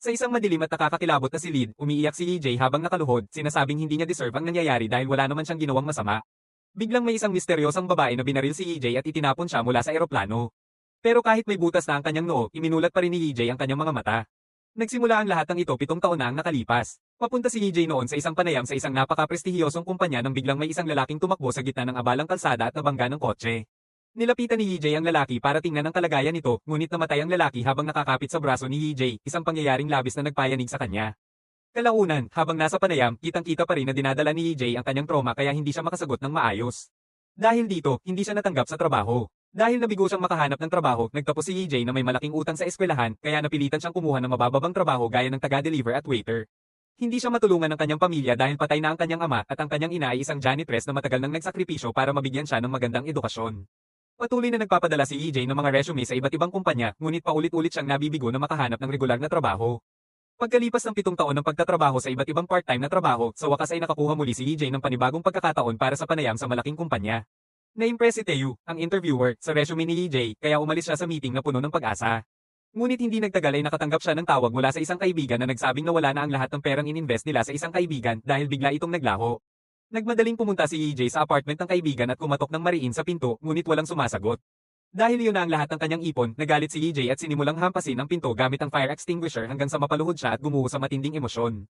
Sa isang madilim at nakakakilabot na silid, umiiyak si EJ habang nakaluhod, sinasabing hindi niya deserve ang nangyayari dahil wala naman siyang ginawang masama. Biglang may isang misteryosang babae na binaril si EJ at itinapon siya mula sa eroplano. Pero kahit may butas na ang kanyang noo, iminulat pa rin ni EJ ang kanyang mga mata. Nagsimula ang lahat ng ito 7 taon na ang nakalipas. Papunta si EJ noon sa isang panayam sa isang napaka-prestihiyosong kumpanya nang biglang may isang lalaking tumakbo sa gitna ng abalang kalsada at nabangga ng kotse. Nilapitan ni EJ ang lalaki para tingnan ang kalagayan nito, ngunit namatay ang lalaki habang nakakapit sa braso ni EJ, isang pangyayaring labis na nagpayanig sa kanya. Kalaunan, habang nasa panayam, kitang-kita pa rin na dinadala ni EJ ang kanyang trauma kaya hindi siya makasagot ng maayos. Dahil dito, hindi siya natanggap sa trabaho. Dahil nabigo siyang makahanap ng trabaho, nagtapos si EJ na may malaking utang sa eskwelahan, kaya napilitan siyang kumuha ng mabababang trabaho gaya ng taga-deliver at waiter. Hindi siya matulungan ng kanyang pamilya dahil patay na ang kanyang ama at ang kanyang ina ay isang janitress na matagal nang nagsakripisyo para mabigyan siya ng magandang edukasyon. Patuloy na nagpapadala si EJ ng mga resume sa iba't ibang kumpanya, ngunit paulit-ulit siyang nabibigo na makahanap ng regular na trabaho. Pagkalipas ng 7 taon ng pagtatrabaho sa iba't ibang part-time na trabaho, sa wakas ay nakakuha muli si EJ ng panibagong pagkakataon para sa panayam sa malaking kumpanya. Na-impress si Teo, ang interviewer, sa resume ni EJ, kaya umalis siya sa meeting na puno ng pag-asa. Ngunit hindi nagtagal ay nakatanggap siya ng tawag mula sa isang kaibigan na nagsabing nawala na ang lahat ng perang ininvest nila sa isang kaibigan dahil bigla itong naglaho. Nagmadaling pumunta si EJ sa apartment ng kaibigan at kumatok ng mariin sa pinto, ngunit walang sumasagot. Dahil iyon na ang lahat ng kanyang ipon, nagalit si EJ at sinimulang hampasin ang pinto gamit ang fire extinguisher hanggang sa mapaluhod siya at gumuho sa matinding emosyon.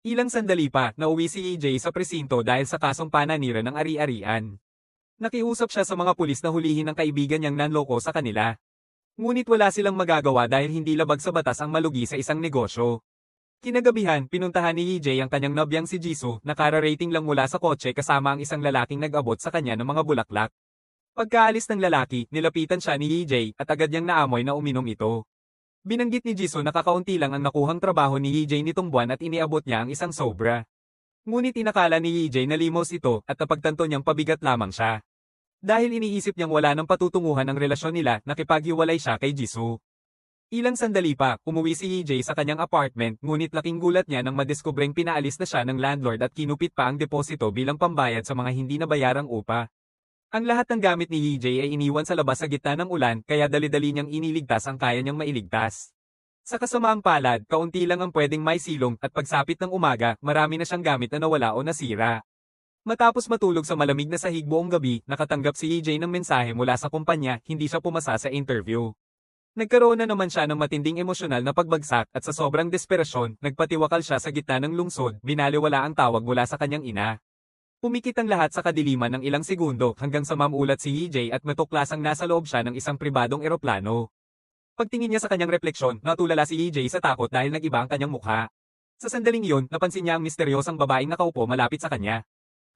Ilang sandali pa, nauwi si EJ sa presinto dahil sa kasong pananira ng ari-arian. Nakiusap siya sa mga pulis na hulihin ang kaibigan niyang nanloko sa kanila. Ngunit wala silang magagawa dahil hindi labag sa batas ang malugi sa isang negosyo. Kinagabihan, pinuntahan ni EJ ang kanyang nobyang si Jisoo, na kara-rating lang mula sa kotse kasama ang isang lalaking nag-abot sa kanya ng mga bulaklak. Pagkaalis ng lalaki, nilapitan siya ni EJ at agad niyang naamoy na uminom ito. Binanggit ni Jisoo na kakaunti lang ang nakuhang trabaho ni EJ nitong buwan at iniabot niya ang isang sobra. Ngunit inakala ni EJ na limos ito at napagtanto niyang pabigat lamang siya. Dahil iniisip niyang wala nang patutunguhan ang relasyon nila, nakipaghiwalay siya kay Jisoo. Ilang sandali pa, umuwi si EJ sa kanyang apartment, ngunit laking gulat niya nang madiskubreng pinaalis na siya ng landlord at kinupit pa ang deposito bilang pambayad sa mga hindi nabayarang upa. Ang lahat ng gamit ni EJ ay iniwan sa labas sa gitna ng ulan, kaya dali-dali niyang iniligtas ang kaya niyang mailigtas. Sa kasamaang palad, kaunti lang ang pwedeng maisilong at pagsapit ng umaga, marami na siyang gamit na nawala o nasira. Matapos matulog sa malamig na sahig buong gabi, nakatanggap si EJ ng mensahe mula sa kumpanya, hindi siya pumasa sa interview. Nagkaroon na naman siya ng matinding emosyonal na pagbagsak at sa sobrang desperasyon, nagpatiwakal siya sa gitna ng lungsod, binaliwala ang tawag mula sa kanyang ina. Pumikit ang lahat sa kadiliman ng ilang segundo hanggang sa mamulat si EJ at matuklasang nasa loob siya ng isang pribadong eroplano. Pagtingin niya sa kanyang refleksyon, natulala si EJ sa takot dahil nag-iba ang kanyang mukha. Sa sandaling iyon, napansin niya ang misteryosang babaeng nakaupo malapit sa kanya.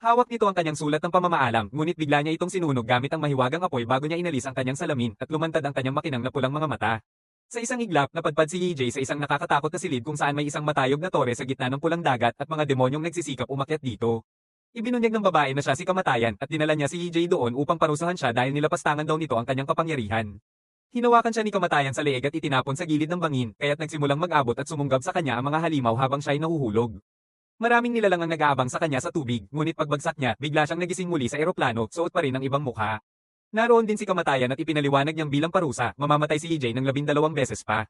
Hawak nito ang kanyang sulat ng pamamaalam, ngunit bigla niya itong sinunog gamit ang mahiwagang apoy bago niya inalis ang kanyang salamin at lumantad ang kanyang makinang na pulang mga mata. Sa isang iglap, napadpad si EJ sa isang nakakatakot na silid kung saan may isang matayog na tore sa gitna ng pulang dagat at mga demonyong nagsisikap umakyat dito. Ibinunyag ng babae na siya si Kamatayan at dinala niya si EJ doon upang parusahan siya dahil nilapastangan daw nito ang kanyang kapangyarihan. Hinawakan siya ni Kamatayan sa leeg at itinapon sa gilid ng bangin, kaya't nagsimulang mag-abot at sumunggab sa kanya ang mga halimaw habang siya'y nahuhulog. Maraming nilalang ang nag-aabang sa kanya sa tubig, ngunit pagbagsak niya, bigla siyang nagising muli sa eroplano, suot pa rin ang ibang mukha. Naroon din si Kamatayan at ipinaliwanag niyang bilang parusa, mamamatay si EJ ng 12 beses pa.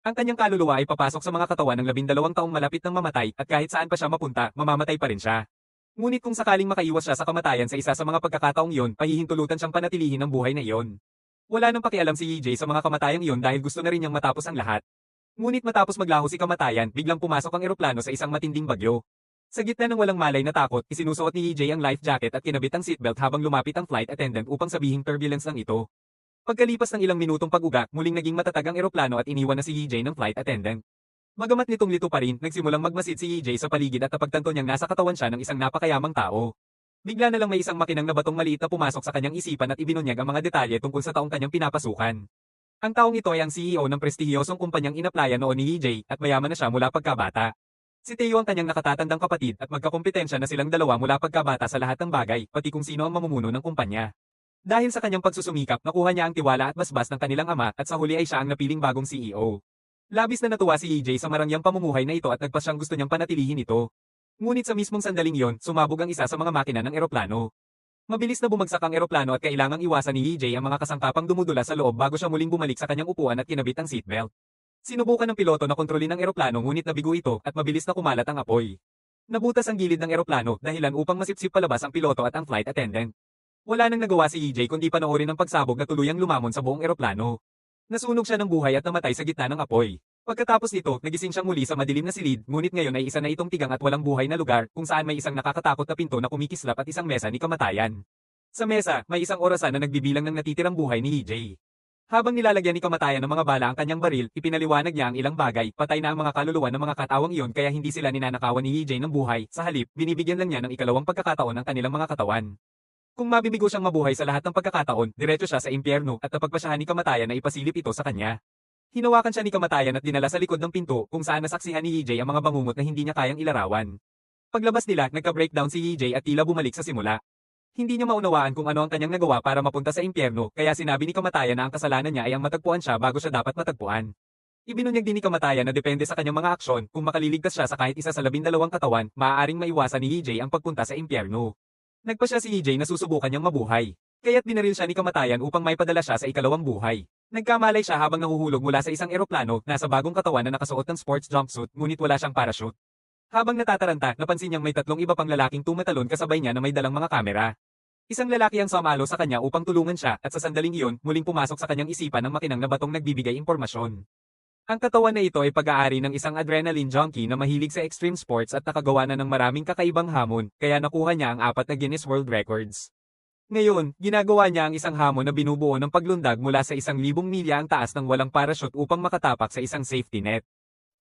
Ang kanyang kaluluwa ay papasok sa mga katawan ng 12 taong malapit ng mamatay at kahit saan pa siya mapunta, mamamatay pa rin siya. Ngunit kung sakaling makaiwas siya sa kamatayan sa isa sa mga pagkakataong iyon, pahihintulutan siyang panatilihin ang buhay na iyon. Wala nang pakialam si EJ sa mga kamatayang iyon dahil gusto na rin niyang matapos ang lahat. Ngunit matapos maglaho si Kamatayan, biglang pumasok ang eroplano sa isang matinding bagyo. Sa gitna ng walang malay na takot, isinusuot ni EJ ang life jacket at kinabit ang seatbelt habang lumapit ang flight attendant upang sabihing turbulence lang ito. Pagkalipas ng ilang minutong pag-uga, muling naging matatag ang eroplano at iniwan na si EJ ng flight attendant. Bagamat nitong lito pa rin, nagsimulang magmasid si EJ sa paligid at napagtanto niyang nasa katawan siya ng isang napakayamang tao. Bigla na lang may isang makinang na batong maliit na pumasok sa kanyang isipan at ibinunyag ang mga detalye tungkol sa taong kanyang pinapasukan. Ang taong ito ay ang CEO ng prestihiyosong kumpanyang inaplaya noon ni EJ at mayaman na siya mula pagkabata. Si Teo ang kanyang nakatatandang kapatid at magkakompetensya na silang dalawa mula pagkabata sa lahat ng bagay, pati kung sino ang mamumuno ng kumpanya. Dahil sa kanyang pagsusumikap, nakuha niya ang tiwala at basbas ng kanilang ama at sa huli ay siya ang napiling bagong CEO. Labis na natuwa si EJ sa marangyang pamumuhay na ito at nagpas siyang gusto niyang panatilihin ito. Ngunit sa mismong sandaling iyon, sumabog ang isa sa mga makina ng eroplano. Mabilis na bumagsak ang eroplano at kailangang iwasan ni EJ ang mga kasangkapang dumudula sa loob bago siya muling bumalik sa kanyang upuan at kinabit ang seatbelt. Sinubukan ng piloto na kontrolin ang eroplano ngunit nabigo ito at mabilis na kumalat ang apoy. Nabutas ang gilid ng eroplano dahilan upang masipsip palabas ang piloto at ang flight attendant. Wala nang nagawa si EJ kundi panoorin ang pagsabog na tuluyang lumamon sa buong eroplano. Nasunog siya ng buhay at namatay sa gitna ng apoy. Pagkatapos nito, nagising siyang muli sa madilim na silid, ngunit ngayon ay isa na itong tigang at walang buhay na lugar kung saan may isang nakakatakot na pinto na kumikislap at isang mesa ni kamatayan. Sa mesa, may isang orasan na nagbibilang ng natitirang buhay ni EJ. Habang nilalagyan ni kamatayan ng mga bala ang kanyang baril, ipinaliwanag niya ang ilang bagay, patay na ang mga kaluluwa ng mga katawang iyon kaya hindi sila ninanakawan ni EJ ng buhay, sa halip, binibigyan lang niya ng ikalawang pagkakataon ang kanilang mga katawan. Kung mabibigo siyang mabuhay sa lahat ng pagkakataon, diretso siya sa impyerno at napagpasyahan ni kamatayan na ipasilip ito sa kanya. Hinawakan siya ni kamatayan at dinala sa likod ng pinto kung saan nasaksihan ni EJ ang mga bangungot na hindi niya kayang ilarawan. Paglabas nila, nagka-breakdown si EJ at tila bumalik sa simula. Hindi niya maunawaan kung ano ang kanyang nagawa para mapunta sa impyerno, kaya sinabi ni kamatayan na ang kasalanan niya ay ang matagpuan siya bago siya dapat matagpuan. Ibinunyag din ni kamatayan na depende sa kanyang mga aksyon, kung makaliligtas siya sa kahit isa sa 12 katawan, maaaring maiwasan ni EJ ang pagpunta sa impyerno. Nagpa siya si EJ na susubukan niyang mabuhay. Kaya't binaril siya ni kamatayan upang may padala siya sa ikalawang buhay. Nagkamalay siya habang nahuhulog mula sa isang eroplano, nasa bagong katawan na nakasuot ng sports jumpsuit, ngunit wala siyang parachute. Habang natataranta, napansin niyang may tatlong iba pang lalaking tumatalon kasabay niya na may dalang mga kamera. Isang lalaki ang sumalo sa kanya upang tulungan siya at sa sandaling iyon, muling pumasok sa kanyang isipan ng makinang na batong nagbibigay impormasyon. Ang katawan na ito ay pag-aari ng isang adrenaline junkie na mahilig sa extreme sports at nakagawa na ng maraming kakaibang hamon, kaya nakuha niya ang 4 na Guinness World Records. Ngayon, ginagawa niya ang isang hamon na binubuo ng paglundag mula sa 1,000 milya ang taas ng walang parachute upang makatapak sa isang safety net.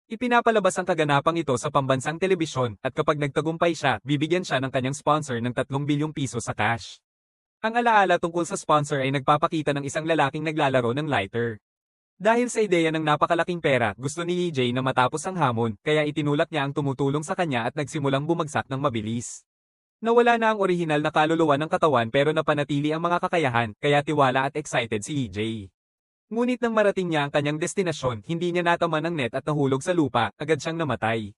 Ipinapalabas ang kaganapang ito sa pambansang telebisyon at kapag nagtagumpay siya, bibigyan siya ng kanyang sponsor ng 3 bilyong piso sa cash. Ang alaala tungkol sa sponsor ay nagpapakita ng isang lalaking naglalaro ng lighter. Dahil sa ideya ng napakalaking pera, gusto ni EJ na matapos ang hamon, kaya itinulak niya ang tumutulong sa kanya at nagsimulang bumagsak ng mabilis. Nawala na ang orihinal na kaluluwa ng katawan pero napanatili ang mga kakayahan, kaya tiwala at excited si EJ. Ngunit nang marating niya ang kanyang destinasyon, hindi niya nataman ang net at nahulog sa lupa, agad siyang namatay.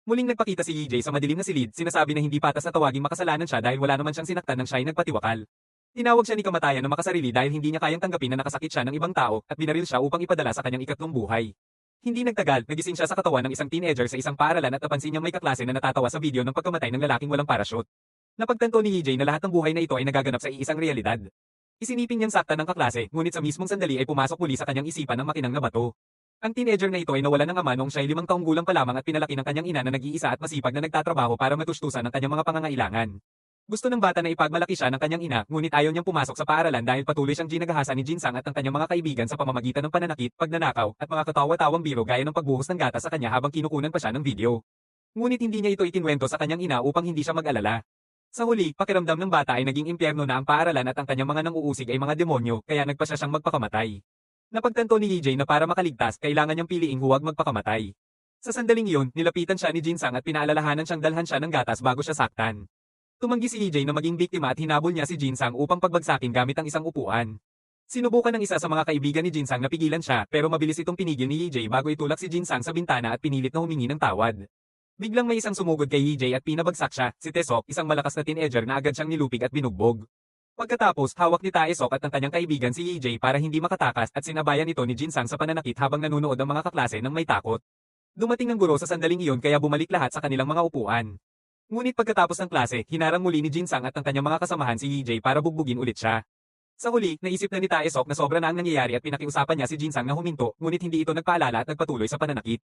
Muling nagpakita si EJ sa madilim na silid, sinasabi na hindi patas na tawaging makasalanan siya dahil wala naman siyang sinaktan ng siya'y nagpatiwakal. Tinawag siya ni kamatayan na makasarili dahil hindi niya kayang tanggapin na nakasakit siya ng ibang tao at binaril siya upang ipadala sa kanyang ikatlong buhay. Hindi nagtagal, nagising siya sa katawan ng isang teenager sa isang paaralan at napansin niyang may kaklase na natatawa sa video ng pagkamatay ng lalaking walang parachute. Napagtanto ni EJ na lahat ng buhay na ito ay nagaganap sa iisang realidad. Isinipin niyang saktan ng kaklase, ngunit sa mismong sandali ay pumasok muli sa kanyang isipan ng makinang na bato. Ang teenager na ito ay nawalan ng ama noong siya'y 5 taong gulang pa lamang at pinalaki ng kanyang ina na nag-iisa at masipag na nagtatrabaho para matustusan ang kanyang mga pangangailangan. Gusto ng bata na ipagmalaki siya ng kanyang ina, ngunit ayaw niyang pumasok sa paaralan dahil patuloy siyang ginagahasan ni Jinsang at ang kanyang mga kaibigan sa pamamagitan ng pananakit, pagnanakaw, at mga katawa-tawang biro gaya ng pagbuhos ng gatas sa kanya habang kinukunan pa siya ng video. Ngunit hindi niya ito ikinwento sa kanyang ina upang hindi siya mag-alala. Sa huli, pakiramdam ng bata ay naging impyerno na ang paaralan at ang kanyang mga nanguusig ay mga demonyo, kaya nagpa siya siyang magpakamatay. Napagtanto ni EJ na para makaligtas, kailangan niyang piliing huwag magpakamatay. Sa sandaling iyon, nilapitan siya ni Jinsang at pinaalalahanan siyang dalhan siya ng gatas bago siya saktan. Tumanggi si EJ na maging biktima at hinabol niya si Jinsang upang pagbagsakin gamit ang isang upuan. Sinubukan ng isa sa mga kaibigan ni Jinsang na pigilan siya pero mabilis itong pinigil ni EJ bago itulak si Jinsang sa bintana at pinilit na humingi ng tawad. Biglang may isang sumugod kay EJ at pinabagsak siya, si Taesok, isang malakas na teenager na agad siyang nilupig at binugbog. Pagkatapos, hawak ni Taesok at ang kanyang kaibigan si EJ para hindi makatakas at sinabayan ito ni Jinsang sa pananakit habang nanunood ang mga kaklase ng may takot. Dumating ang guro sa sandaling iyon kaya bumalik lahat sa kanilang mga upuan. Ngunit pagkatapos ng klase, hinarang muli ni Jinsang at ang kanyang mga kasamahan si EJ para bugbugin ulit siya. Sa huli, naisip na ni Taesok na sobra na ang nangyayari at pinakiusapan niya si Jinsang na huminto, ngunit hindi ito nagpaalala at nagpatuloy sa pananakit.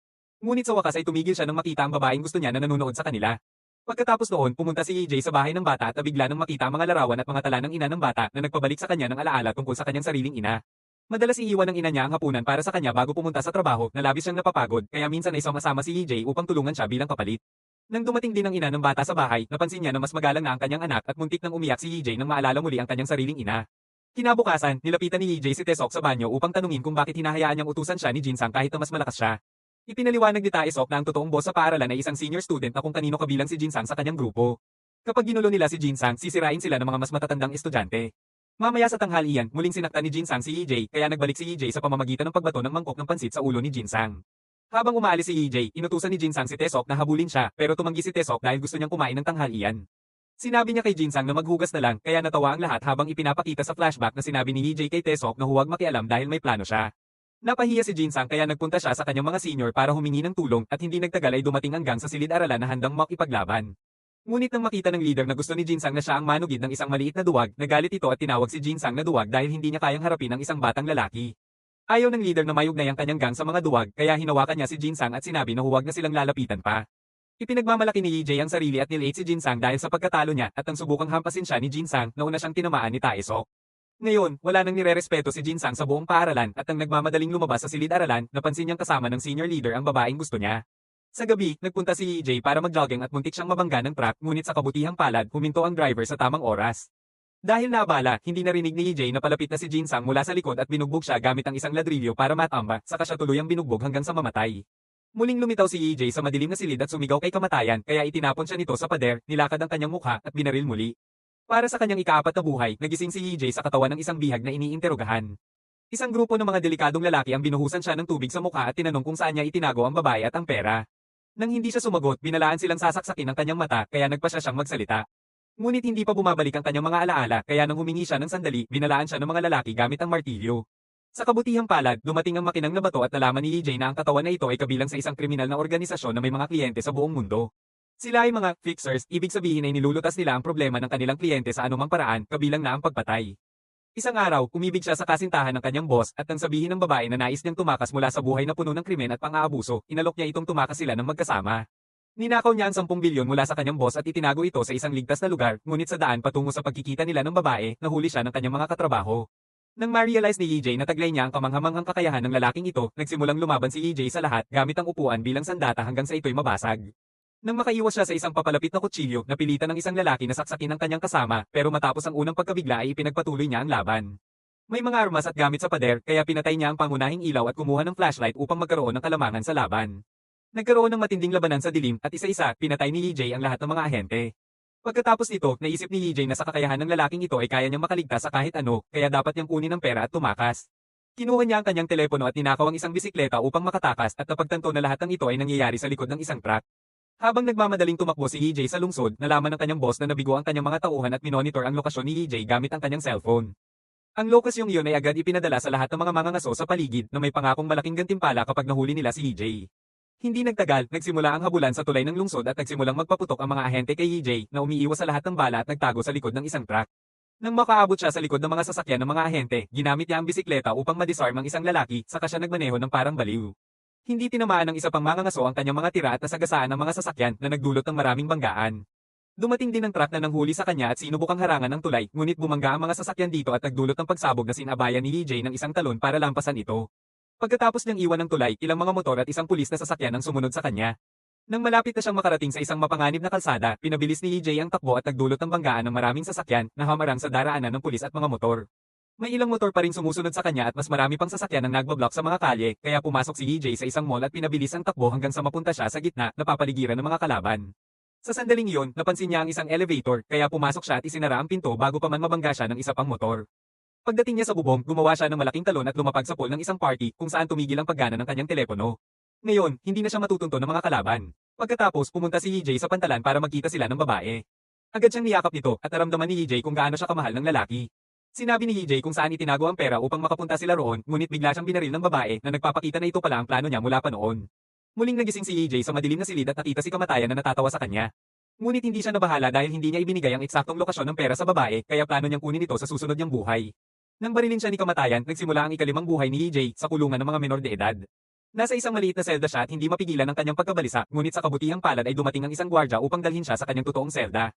Ngunit sa wakas ay tumigil siya nang makita ang babaeng gusto niya na nanunood sa kanila. Pagkatapos noon, pumunta si EJ sa bahay ng bata at nabigla nang makita ang mga larawan at mga tala ng ina ng bata na nagpabalik sa kanya ng alaala tungkol sa kanyang sariling ina. Madalas iiwan ng ina niya ang hapunan para sa kanya bago pumunta sa trabaho na labis siyang napapagod kaya minsan ay sama-sama si EJ upang tulungan siya bilang kapalit. Nang dumating din ang ina ng bata sa bahay, napansin niya na mas magalang na ang kanyang anak at muntik nang umiyak si EJ nang maalala muli ang kanyang sariling ina. Kinabukasan, nilapitan ni EJ si Taesok sa banyo upang tanungin kung bakit hinahayaan niyang utusan siya ni Jinsang kahit na mas malakas siya. Ipinaliwanag ni Taesok na ang totoong boss sa paaralan ay isang senior student na kung kanino kabilang si Jinsang sa kanyang grupo. Kapag ginulo nila si Jinsang, sisirain sila ng mga mas matatandang estudyante. Mamaya sa tanghalian, muling sinaktan ni Jinsang si EJ kaya nagbalik si EJ sa pamamagitan ng pagbato ng mangkok ng pansit sa ulo ni Jinsang. Habang umaalis si EJ, inutusan ni Jinsang si Taesok na habulin siya pero tumanggi si Taesok dahil gusto niyang kumain ng tanghalian. Sinabi niya kay Jinsang na maghugas na lang kaya natawa ang lahat habang ipinapakita sa flashback na sinabi ni EJ kay Taesok na huwag makialam dahil may plano siya. Napahiya si Jinsang kaya nagpunta siya sa kanyang mga senior para humingi ng tulong at hindi nagtagal ay dumating ang gang sa silid-aralan na handang makipaglaban. Ngunit nang makita ng leader na gusto ni Jinsang na siya ang manugid ng isang maliit na duwag, nagalit ito at tinawag si Jinsang na duwag dahil hindi niya kayang harapin ang isang batang lalaki. Ayaw ng leader na mayugnay ang kanyang gang sa mga duwag kaya hinawakan niya si Jinsang at sinabi na huwag na silang lalapitan pa. Ipinagmamalaki ni Yi Jae ang sarili at nilate si Jinsang dahil sa pagkatalo niya at ang subukang hampasin siya ni Jinsang na una siyang tinamaan ni Taesok. Ngayon, wala nang nirerespeto si Jinsang sa buong paaralan at ang nagmamadaling lumabas sa silid-aralan, napansin niyang kasama ng senior leader ang babaeng gusto niya. Sa gabi, nagpunta si Yi Jae para mag-jogging at muntik siyang mabangga ng truck ngunit sa kabutihang palad, huminto ang driver sa tamang oras. Dahil naabala, hindi narinig ni Yi Jae na palapit na si Jinsang mula sa likod at binugbog siya gamit ang isang ladrilyo para matamba, saka siya tuluyang binugbog hanggang sa mamatay. Muling lumitaw si Yi Jae sa madilim na silid at sumigaw kay kamatayan kaya itinapon siya nito sa pader, nilakad ang kanyang mukha at binaril muli. Para sa kanyang ikaapat na buhay, nagising si Yi Jae sa katawan ng isang bihag na iniinterogahan. Isang grupo ng mga delikadong lalaki ang binuhusan siya ng tubig sa mukha at tinanong kung saan niya itinago ang babae at ang pera. Nang hindi siya sumagot, binalaan silang sasaksakin ang kanyang mata kaya nagpa siya siyang magsalita. Ngunit hindi pa bumabalik ang kanyang mga alaala kaya nang humingi siya ng sandali, binalaan siya ng mga lalaki gamit ang martilyo. Sa kabutihang palad, dumating ang makinang na bato at nalaman ni Yi Jae na ang katawan na ito ay kabilang sa isang kriminal na organisasyon na may mga kliyente sa buong mundo. Sila ay mga fixers, ibig sabihin ay nilulutas nila ang problema ng kanilang kliyente sa anumang paraan, kabilang na ang pagpatay. Isang araw, umibig siya sa kasintahan ng kanyang boss at nang sabihin ng babae na nais niyang tumakas mula sa buhay na puno ng krimen at pang-aabuso, inalok niya itong tumakas sila ng magkasama. Ninakaw niya ang 10 bilyon mula sa kanyang boss at itinago ito sa isang ligtas na lugar, ngunit sa daan patungo sa pagkikita nila ng babae, nahuli siya ng kanyang mga katrabaho. Nang ma-realize ni Yi Jae na taglay niya ang kamanghamanghang kakayahan ng lalaking ito, nagsimulang lumaban si Yi Jae sa lahat gamit ang upuan bilang sandata hanggang sa ito'y mabasag. Nang makaiwas siya sa isang papalapit na kutsilyo, napilitan ng isang lalaki na saksakin ang kanyang kasama, pero matapos ang unang pagkabigla ay ipinagpatuloy niya ang laban. May mga armas at gamit sa pader, kaya pinatay niya ang pangunahing ilaw at kumuha ng flashlight upang magkaroon ng kalamangan sa laban. Nagkaroon ng matinding labanan sa dilim at isa-isa, pinatay ni Yi Jae ang lahat ng mga ahente. Pagkatapos nito, naisip ni Yi Jae na sa kakayahan ng lalaking ito ay kaya niyang makaligtas sa kahit ano, kaya dapat niyang kunin ang pera at tumakas. Kinuha niya ang kanyang telepono at ninakaw ang isang bisikleta upang makatakas at napagtanto na lahat ng ito ay nangyayari sa likod ng isang truck. Habang nagmamadaling tumakbo si Yi Jae sa lungsod, nalaman ng kanyang boss na nabigo ang kanyang mga tauhan at minonitor ang lokasyon ni Yi Jae gamit ang kanyang cellphone. Ang lokasyong iyon ay agad ipinadala sa lahat ng mga mangangaso sa paligid na may pangakong malaking gantimpala kapag nahuli nila si Yi Jae. Hindi nagtagal, nagsimula ang habulan sa tulay ng lungsod at nagsimulang magpaputok ang mga ahente kay Yi Jae na umiiwas sa lahat ng bala at nagtago sa likod ng isang truck. Nang makaabot siya sa likod ng mga sasakyan ng mga ahente, ginamit niya ang bisikleta upang madisarm ang isang lalaki, saka siya nagmaneho ng parang baliw. Hindi tinamaan ng isa pang mangangaso ang kanyang mga tira at nasagasaan ng mga sasakyan na nagdulot ng maraming banggaan. Dumating din ang truck na nanghuli sa kanya at sinubukang harangan ng tulay, ngunit bumangga ang mga sasakyan dito at nagdulot ng pagsabog na sinabayan ni Yi Jae ng isang talon para lampasan ito. Pagkatapos niyang iwan ng tulay, ilang mga motor at isang pulis na sasakyan ang sumunod sa kanya. Nang malapit na siyang makarating sa isang mapanganib na kalsada, pinabilis ni Yi Jae ang takbo at nagdulot ng banggaan ng maraming sasakyan na hamarang sa daraanan ng pulis at mga motor. May ilang motor pa rin sumusunod sa kanya at mas marami pang sasakyan ang nagbablock sa mga kalye, kaya pumasok si Yi Jae sa isang mall at pinabilis ang takbo hanggang sa mapunta siya sa gitna, napapaligiran ng mga kalaban. Sa sandaling iyon, napansin niya ang isang elevator, kaya pumasok siya at isinara ang pinto bago pa man mabangga siya ng isa pang motor. Pagdating niya sa bubong, gumawa siya ng malaking talon at lumapag sa pool ng isang party kung saan tumigil ang paggana ng kanyang telepono. Ngayon, hindi na siya matutunto ng mga kalaban. Pagkatapos, pumunta si Yi Jae sa pantalan para magkita sila ng babae. Agad siyang niyakap nito at naramdaman ni Yi Jae kung gaano siya kamahal ng lalaki. Sinabi ni Yi Jae kung saan itinago ang pera upang makapunta sila roon, ngunit bigla siyang binaril ng babae na nagpapakita na ito pala ang plano niya mula pa noon. Muling nagising si Yi Jae sa madilim na silid at nakita si kamatayan na natatawa sa kanya. Ngunit hindi siya nabahala dahil hindi niya ibinigay ang eksaktong lokasyon ng pera sa babae, kaya plano niyang kunin ito sa susunod niyang buhay. Nang barilin siya ni kamatayan, nagsimula ang ikalimang buhay ni Yi Jae sa kulungan ng mga menor de edad. Nasa isang maliit na selda siya at hindi mapigilan ang kanyang pagkabalisa, ngunit sa kabutihang palad ay dumating ang isang gwardya upang dalhin siya sa kanyang totoong selda.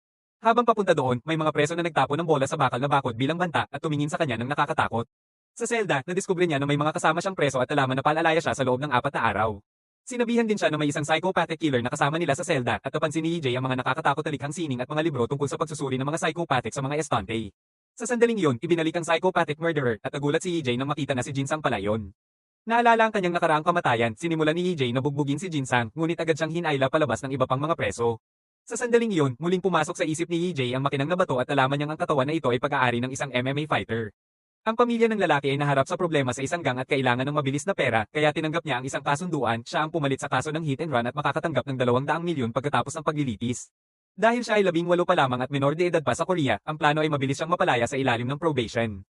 Habang papunta doon, may mga preso na nagtapo ng bola sa bakal na bakod bilang banta at tumingin sa kanya ng nakakatakot. Sa selda, nadiskubre niya na may mga kasama siyang preso at alaman na paalalaya siya sa loob ng 4 na araw. Sinabihan din siya na may isang psychopathic killer na kasama nila sa selda at napansin ni Yi Jae ang mga nakakatakot na likhang sining at mga libro tungkol sa pagsusuri ng mga psychopathic sa mga estante. Sa sandaling iyon, ibinalik ang psychopathic murderer at nagulat si Yi Jae nang makita na si Jinsang pala yun. Naalala ang kanyang nakaraang kamatayan, sinimulan ni Yi Jae na bugbugin si Jinsang, ngunit agad siyang hinayla palabas ng iba pang mga preso. Sa sandaling iyon, muling pumasok sa isip ni Yi Jae ang makinang na bato at nalaman niyang ang katawan na ito ay pag-aari ng isang MMA fighter. Ang pamilya ng lalaki ay naharap sa problema sa isang gang at kailangan ng mabilis na pera, kaya tinanggap niya ang isang kasunduan, siya ang pumalit sa kaso ng hit and run at makakatanggap ng 200 milyon pagkatapos ng paglilitis. Dahil siya ay 18 pa lamang at menor de edad pa sa Korea, ang plano ay mabilis siyang mapalaya sa ilalim ng probation.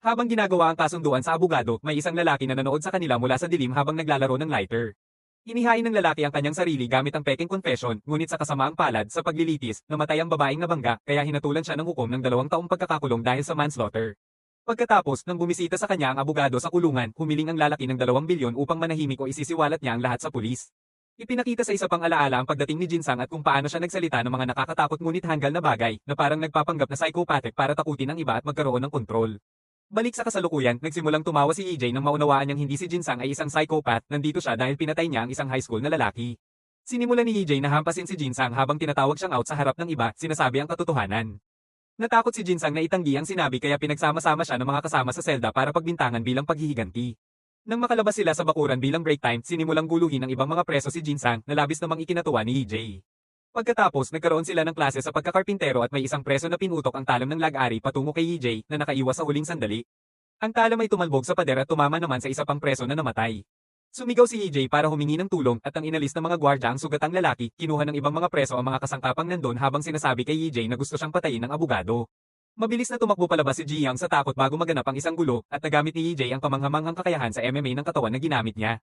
Habang ginagawa ang kasunduan sa abogado, may isang lalaki na nanood sa kanila mula sa dilim habang naglalaro ng lighter. Inihain ng lalaki ang kanyang sarili gamit ang peking confession, ngunit sa kasamaang palad sa paglilitis, namatay ang babaeng nabangga, kaya hinatulan siya ng hukom ng 2 taong pagkakakulong dahil sa manslaughter. Pagkatapos, nang bumisita sa kanya ang abogado sa kulungan, humiling ang lalaki ng 2 bilyon upang manahimik o isisiwalat niya ang lahat sa pulis. Ipinakita sa isa pang alaala ang pagdating ni Jinsang at kung paano siya nagsalita ng mga nakakatakot ngunit hanggal na bagay, na parang nagpapanggap na psychopathic para takutin ang iba at magkaroon ng kontrol. Balik sa kasalukuyan, nagsimulang tumawa si EJ nang maunawaan niyang hindi si Jinsang ay isang psychopath, nandito siya dahil pinatay niya ang isang high school na lalaki. Sinimulan ni EJ na hampasin si Jinsang habang tinatawag siyang out sa harap ng iba, sinasabi ang katotohanan. Natakot si Jinsang na itanggi ang sinabi kaya pinagsama-sama siya ng mga kasama sa selda para pagbintangan bilang paghihiganti. Nang makalabas sila sa bakuran bilang break time, sinimulang guluhin ng ibang mga preso si Jinsang na labis namang ikinatuwa ni EJ. Pagkatapos, nagkaroon sila ng klase sa pagkakarpintero at may isang preso na pinutok ang talam ng lag-ari patungo kay EJ na nakaiwas sa huling sandali. Ang talam ay tumalbog sa pader at tumama naman sa isa pang preso na namatay. Sumigaw si EJ para humingi ng tulong at ang inalis ng mga gwardya ang sugatang lalaki, kinuha ng ibang mga preso ang mga kasangkapang nandun habang sinasabi kay EJ na gusto siyang patayin ng abogado. Mabilis na tumakbo palabas si Ji Young sa takot bago maganap ang isang gulo at nagamit ni EJ ang pamanghamanghang kakayahan sa MMA ng katawan na ginamit niya.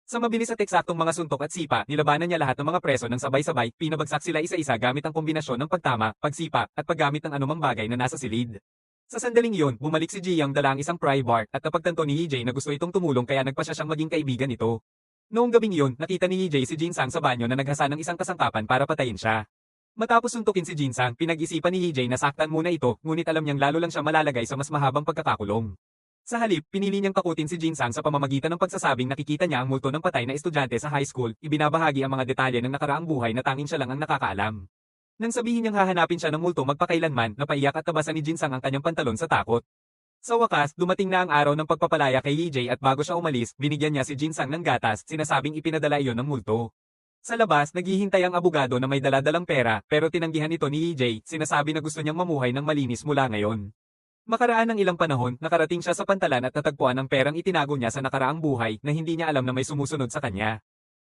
Sa mabilis at eksaktong mga suntok at sipa, nilabanan niya lahat ng mga preso ng sabay-sabay, pinabagsak sila isa-isa gamit ang kombinasyon ng pagtama, pagsipa, at paggamit ng anumang bagay na nasa silid. Sa sandaling iyon, bumalik si Ji Young dala ang isang pry bar at napagtanto ni EJ na gusto itong tumulong kaya nagpa siyang maging kaibigan nito. Noong gabing iyon, nakita ni EJ si Jinsang sa banyo na naghasa ng isang kasangkapan para patayin siya. Matapos suntukin si Jinsang, pinag-isipan ni EJ na saktan muna ito, ngunit alam niyang lalo lang siya malalagay sa mas mahabang pagkakakulong. Sa halip, pinili niyang takutin si Jinsang sa pamamagitan ng pagsasabing nakikita niya ang multo ng patay na estudyante sa high school, ibinabahagi ang mga detalye ng nakaraang buhay na tanging siya lang ang nakakaalam. Nang sabihin niyang hahanapin siya ng multo magpakailanman, napaiyak at tabasan ni Jinsang ang kanyang pantalon sa takot. Sa wakas, dumating na ang araw ng pagpapalaya kay EJ at bago siya umalis, binigyan niya si Jinsang ng gatas, sinasabing ipinadala iyon ng multo. Sa labas, naghihintay ang abogado na may dala-dalang pera, pero tinanggihan ito ni EJ, sinasabi na gusto niyang mamuhay ng malinis mula ngayon. Makaraan ng ilang panahon, nakarating siya sa pantalan at natagpuan ang perang itinago niya sa nakaraang buhay na hindi niya alam na may sumusunod sa kanya.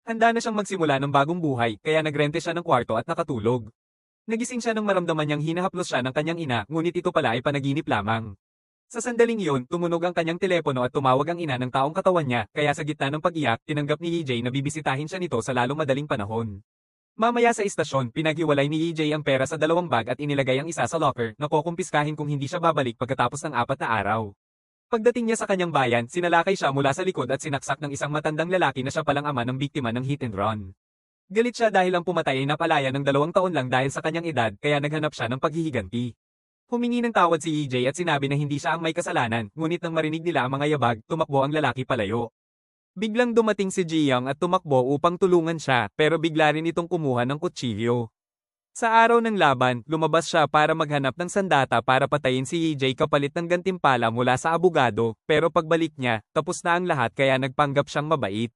Handa na siyang magsimula ng bagong buhay, kaya nagrente siya ng kwarto at nakatulog. Nagising siya nang maramdaman niyang hinahaplos siya ng kanyang ina, ngunit ito pala ay panaginip lamang. Sa sandaling iyon, tumunog ang kanyang telepono at tumawag ang ina ng taong katawan niya, kaya sa gitna ng pag-iyak, tinanggap ni EJ na bibisitahin siya nito sa lalong madaling panahon. Mamaya sa istasyon, pinaghiwalay ni EJ ang pera sa 2 bag at inilagay ang isa sa locker na kukumpiskahin kung hindi siya babalik pagkatapos ng 4 na araw. Pagdating niya sa kanyang bayan, sinalakay siya mula sa likod at sinaksak ng isang matandang lalaki na siya palang ama ng biktima ng hit and run. Galit siya dahil ang pumatay ay napalaya ng 2 taon lang dahil sa kanyang edad kaya naghanap siya ng paghihiganti. Humingi ng tawad si EJ at sinabi na hindi siya ang may kasalanan, ngunit nang marinig nila ang mga yabag, tumakbo ang lalaki palayo. Biglang dumating si Ji Young at tumakbo upang tulungan siya, pero bigla rin itong kumuha ng kutsilyo. Sa araw ng laban, lumabas siya para maghanap ng sandata para patayin si EJ kapalit ng gantimpala mula sa abogado, pero pagbalik niya, tapos na ang lahat kaya nagpanggap siyang mabait.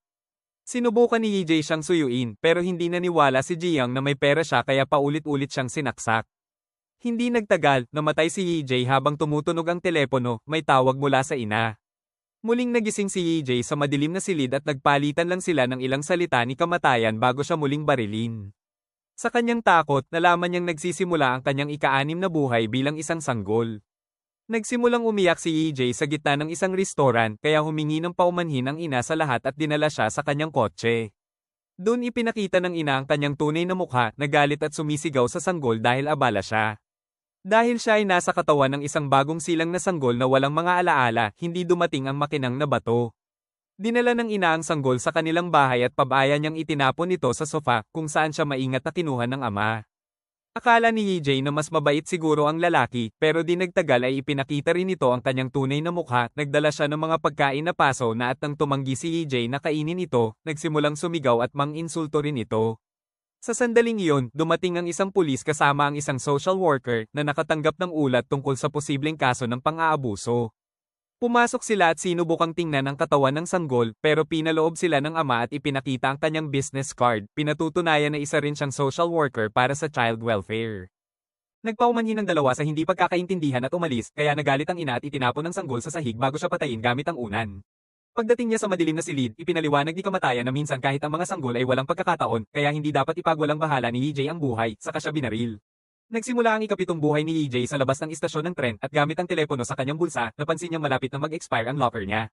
Sinubukan ni EJ siyang suyuin, pero hindi naniwala si Ji Young na may pera siya kaya paulit-ulit siyang sinaksak. Hindi nagtagal, namatay si EJ habang tumutunog ang telepono, may tawag mula sa ina. Muling nagising si EJ sa madilim na silid at nagpalitan lang sila ng ilang salita ni kamatayan bago siya muling barilin. Sa kanyang takot, nalaman niyang nagsisimula ang kanyang ika-6 na buhay bilang isang sanggol. Nagsimulang umiyak si EJ sa gitna ng isang restoran kaya humingi ng paumanhin ang ina sa lahat at dinala siya sa kanyang kotse. Doon ipinakita ng ina ang kanyang tunay na mukha, nagalit at sumisigaw sa sanggol dahil abala siya. Dahil siya ay nasa katawan ng isang bagong silang na sanggol na walang mga alaala, hindi dumating ang makinang na bato. Dinala ng ina ang sanggol sa kanilang bahay at pabaya niyang itinapon ito sa sofa kung saan siya maingat na kinuha ng ama. Akala ni EJ na mas mabait siguro ang lalaki, pero di nagtagal ay ipinakita rin ito ang kanyang tunay na mukha, nagdala siya ng mga pagkain na paso na at nang tumanggi si EJ na kainin ito, nagsimulang sumigaw at mang-insulto rin ito. Sa sandaling iyon, dumating ang isang pulis kasama ang isang social worker na nakatanggap ng ulat tungkol sa posibleng kaso ng pang-aabuso. Pumasok sila at sinubukang tingnan ang katawan ng sanggol pero pinaloob sila ng ama at ipinakita ang kanyang business card, pinatutunayan na isa rin siyang social worker para sa child welfare. Nagpaumanhin ng dalawa sa hindi pagkakaintindihan at umalis kaya nagalit ang ina at itinapon ng sanggol sa sahig bago siya patayin gamit ang unan. Pagdating niya sa madilim na silid, ipinaliwanag ni kamatayan na minsan kahit ang mga sanggol ay walang pagkakataon, kaya hindi dapat ipagwalang bahala ni EJ ang buhay, saka siya binaril. Nagsimula ang ikapitong buhay ni EJ sa labas ng istasyon ng tren at gamit ang telepono sa kanyang bulsa, napansin niyang malapit na mag-expire ang locker niya.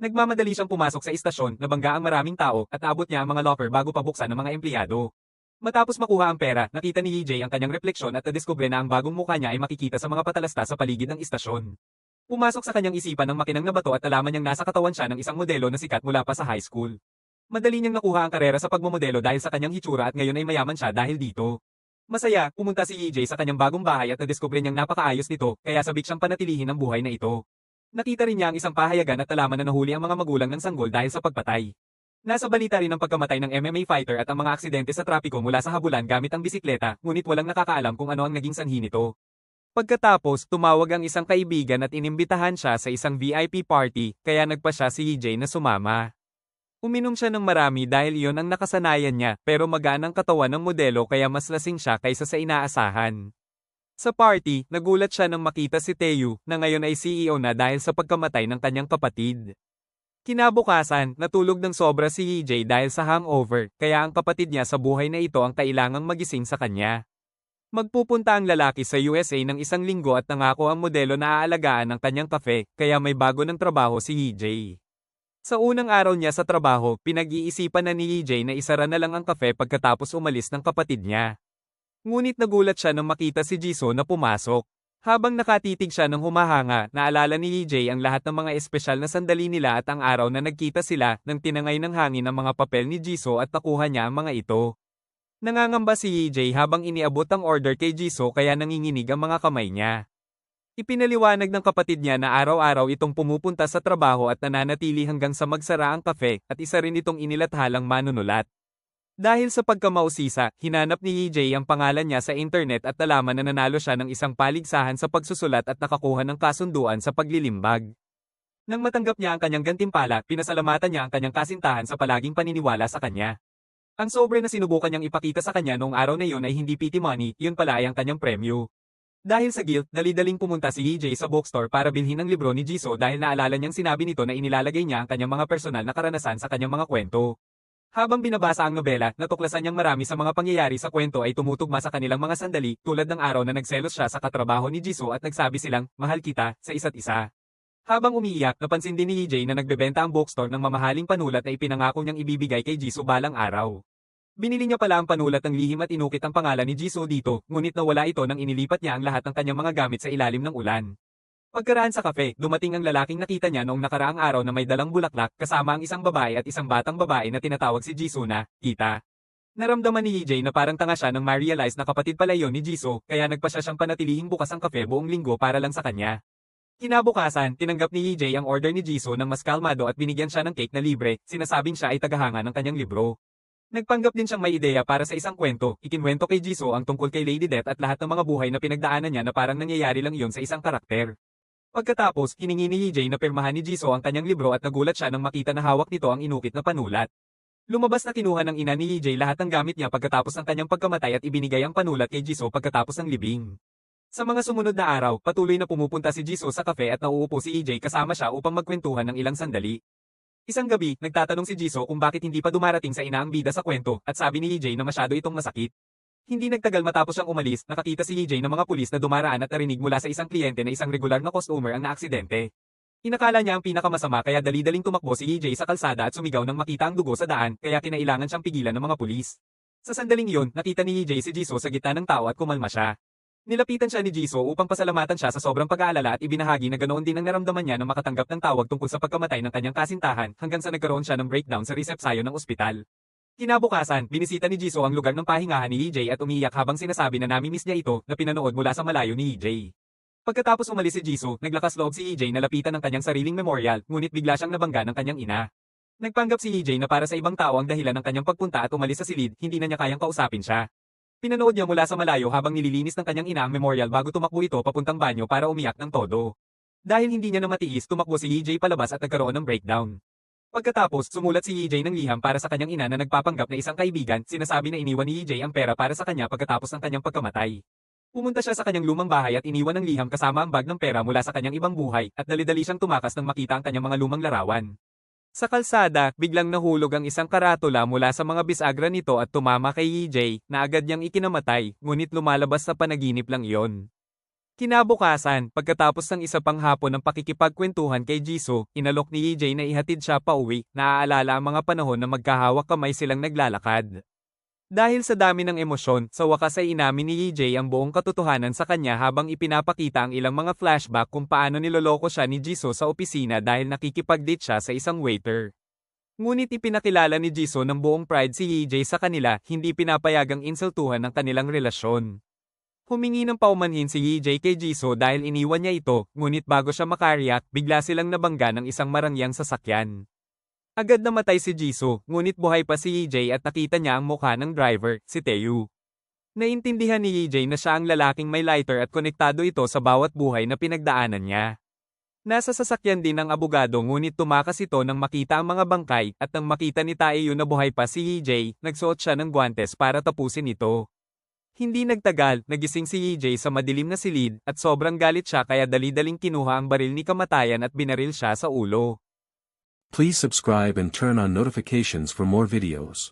Nagmamadali siyang pumasok sa istasyon, nabangga ang maraming tao at naabot niya ang mga locker bago pabuksan ng mga empleyado. Matapos makuha ang pera, nakita ni EJ ang kanyang refleksyon at nadiskubre na ang bagong mukha niya ay makikita sa mga patalasta sa paligid ng istasyon. Pumasok sa kanyang isipan ng makinang na bato at nalaman niyang nasa katawan siya ng isang modelo na sikat mula pa sa high school. Madali niyang nakuha ang karera sa pagmomodelo dahil sa kanyang hitsura at ngayon ay mayaman siya dahil dito. Masaya, pumunta si EJ sa kanyang bagong bahay at nadiskubre niyang napakaayos nito, kaya sabik siyang panatilihin ang buhay na ito. Nakita rin niya ang isang pahayagan at nalaman na nahuli ang mga magulang ng sanggol dahil sa pagpatay. Nasa balita rin ang pagkamatay ng MMA fighter at ang mga aksidente sa trapiko mula sa habulan gamit ang bisikleta, ngunit walang nakakaalam kung ano ang naging sanhi nito. Pagkatapos, tumawag ang isang kaibigan at inimbitahan siya sa isang VIP party, kaya nagpa siya si EJ na sumama. Uminom siya ng marami dahil iyon ang nakasanayan niya, pero magaan ang katawan ng modelo kaya mas lasing siya kaysa sa inaasahan. Sa party, nagulat siya nang makita si Taeyu, na ngayon ay CEO na dahil sa pagkamatay ng kanyang kapatid. Kinabukasan, natulog ng sobra si EJ dahil sa hangover, kaya ang kapatid niya sa buhay na ito ang kailangang magising sa kanya. Magpupunta ang lalaki sa USA ng isang linggo at nangako ang modelo na aalagaan ang kanyang kafe, kaya may bago ng trabaho si EJ. Sa unang araw niya sa trabaho, pinag-iisipan na ni EJ na isara na lang ang kafe pagkatapos umalis ng kapatid niya. Ngunit nagulat siya nang makita si Jisoo na pumasok. Habang nakatitig siya ng humahanga, naalala ni EJ ang lahat ng mga espesyal na sandali nila at ang araw na nagkita sila nang tinangay ng hangin ang mga papel ni Jisoo at nakuha niya ang mga ito. Nangangamba si EJ habang iniabot ang order kay Jisoo kaya nanginginig ang mga kamay niya. Ipinaliwanag ng kapatid niya na araw-araw itong pumupunta sa trabaho at nananatili hanggang sa magsara ang kafe at isa rin itong inilathalang manunulat. Dahil sa pagkamausisa, hinanap ni EJ ang pangalan niya sa internet at nalaman na nanalo siya ng isang paligsahan sa pagsusulat at nakakuha ng kasunduan sa paglilimbag. Nang matanggap niya ang kanyang gantimpala, pinasalamatan niya ang kanyang kasintahan sa palaging paniniwala sa kanya. Ang sobre na sinubukan niyang ipakita sa kanya noong araw na iyon ay hindi pity money, iyon pala ay ang kanyang premyo. Dahil sa guilt, dali-daling pumunta si EJ sa bookstore para bilhin ang libro ni Jisoo dahil naalala niyang sinabi nito na inilalagay niya ang kanyang mga personal na karanasan sa kanyang mga kwento. Habang binabasa ang nobela, natuklasan niyang marami sa mga pangyayari sa kwento ay tumutugma sa kanilang mga sandali, tulad ng araw na nagselos siya sa katrabaho ni Jisoo at nagsabi silang, "Mahal kita," sa isa't isa. Habang umiiyak, napansin din ni EJ na nagbebenta ang bookstore ng mamahaling panulat na ipinangako niyang ibibigay kay Jisoo balang araw. Binili niya pala ang panulat ng lihim at inukit ang pangalan ni Jisoo dito, ngunit nawala ito nang inilipat niya ang lahat ng kanyang mga gamit sa ilalim ng ulan. Pagkaraan sa kafe, dumating ang lalaking nakita niya noong nakaraang araw na may dalang bulaklak kasama ang isang babae at isang batang babae na tinatawag si Jisoo na, "Tita." Naramdaman ni EJ na parang tanga siya nang ma-realize na kapatid pala iyon ni Jisoo, kaya nagpasya siyang panatilihing bukas ang kafe buong linggo para lang sa kanya. Kinabukasan, tinanggap ni EJ ang order ni Jisoo ng mas kalmado at binigyan siya ng cake na libre, sinasabing siya ay tagahanga ng kanyang libro. Nagpanggap din siyang may ideya para sa isang kwento, ikinwento kay Jisoo ang tungkol kay Lady Death at lahat ng mga buhay na pinagdaanan niya na parang nangyayari lang iyon sa isang karakter. Pagkatapos, hiningi ni EJ na pirmahan ni Jisoo ang kanyang libro at nagulat siya nang makita na hawak nito ang inukit na panulat. Lumabas na kinuha ng ina ni EJ lahat ng gamit niya pagkatapos ng kanyang pagkamatay at ibinigay ang panulat kay Jisoo pagkatapos ng libing. Sa mga sumunod na araw, patuloy na pumupunta si Jisoo sa kafe at nauupo si EJ kasama siya upang magkwentuhan ng ilang sandali. Isang gabi, nagtatanong si Jisoo kung bakit hindi pa dumarating sa ina ang bida sa kwento, at sabi ni EJ na masyado itong masakit. Hindi nagtagal matapos siyang umalis, nakakita si EJ ng mga pulis na dumaraan at narinig mula sa isang kliyente na isang regular na customer ang naaksidente. Inakala niya ang pinakamasama kaya dali-daling tumakbo si EJ sa kalsada at sumigaw nang makita ang dugo sa daan, kaya kinailangan siyang pigilan ng mga pulis. Sa sandaling iyon, nakita ni EJ si Jisoo sa gitna ng tao at kumalma siya. Nilapitan siya ni Jisoo upang pasalamatan siya sa sobrang pag-aalala at ibinahagi na ganoon din ang naramdaman niya nang makatanggap ng tawag tungkol sa pagkamatay ng kanyang kasintahan hanggang sa nagkaroon siya ng breakdown sa resepsyon ng ospital. Kinabukasan, binisita ni Jisoo ang lugar ng pahingahan ni EJ at umiiyak habang sinasabi na nami-miss niya ito na pinanood mula sa malayo ni EJ. Pagkatapos umalis si Jisoo, naglakas loob si EJ na lapitan ng kanyang sariling memorial, ngunit bigla siyang nabangga ng kanyang ina. Nagpanggap si EJ na para sa ibang tao ang dahilan ng kanyang pagpunta at umalis sa silid, hindi na niya kayang kausapin siya. Pinanood niya mula sa malayo habang nililinis ng kanyang ina ang memorial bago tumakbo ito papuntang banyo para umiyak ng todo. Dahil hindi niya na matiis, tumakbo si EJ palabas at nagkaroon ng breakdown. Pagkatapos, sumulat si EJ ng liham para sa kanyang ina na nagpapanggap na isang kaibigan, sinasabi na iniwan ni EJ ang pera para sa kanya pagkatapos ng kanyang pagkamatay. Pumunta siya sa kanyang lumang bahay at iniwan ng liham kasama ang bag ng pera mula sa kanyang ibang buhay, at dali-dali siyang tumakas nang makita ang kanyang mga lumang larawan. Sa kalsada, biglang nahulog ang isang karatula mula sa mga bisagra nito at tumama kay EJ, na agad niyang ikinamatay, ngunit lumalabas sa panaginip lang iyon. Kinabukasan, pagkatapos ng isa pang hapon ng pakikipagkwentuhan kay Jisoo, inalok ni EJ na ihatid siya pauwi, naaalala ang mga panahon na magkahawak kamay silang naglalakad. Dahil sa dami ng emosyon, sa wakas ay inamin ni EJ ang buong katotohanan sa kanya habang ipinapakita ang ilang mga flashback kung paano niloloko siya ni Jisoo sa opisina dahil nakikipag-date siya sa isang waiter. Ngunit ipinakilala ni Jisoo ng buong pride si EJ sa kanila, hindi pinapayagang insultuhan ng kanilang relasyon. Humingi ng paumanhin si EJ kay Jisoo dahil iniwan niya ito, ngunit bago siya makariyak, bigla silang nabangga ng isang marangyang sasakyan. Agad namatay si Jisoo, ngunit buhay pa si EJ at nakita niya ang mukha ng driver, si Taeyu. Naintindihan ni EJ na siya ang lalaking may lighter at konektado ito sa bawat buhay na pinagdaanan niya. Nasa sasakyan din ang abogado ngunit tumakas ito nang makita ang mga bangkay at nang makita ni Taeyu na buhay pa si EJ, nagsuot siya ng guwantes para tapusin ito. Hindi nagtagal, nagising si EJ sa madilim na silid, at sobrang galit siya kaya dali-daling kinuha ang baril ni kamatayan at binaril siya sa ulo. Please subscribe and turn on notifications for more videos.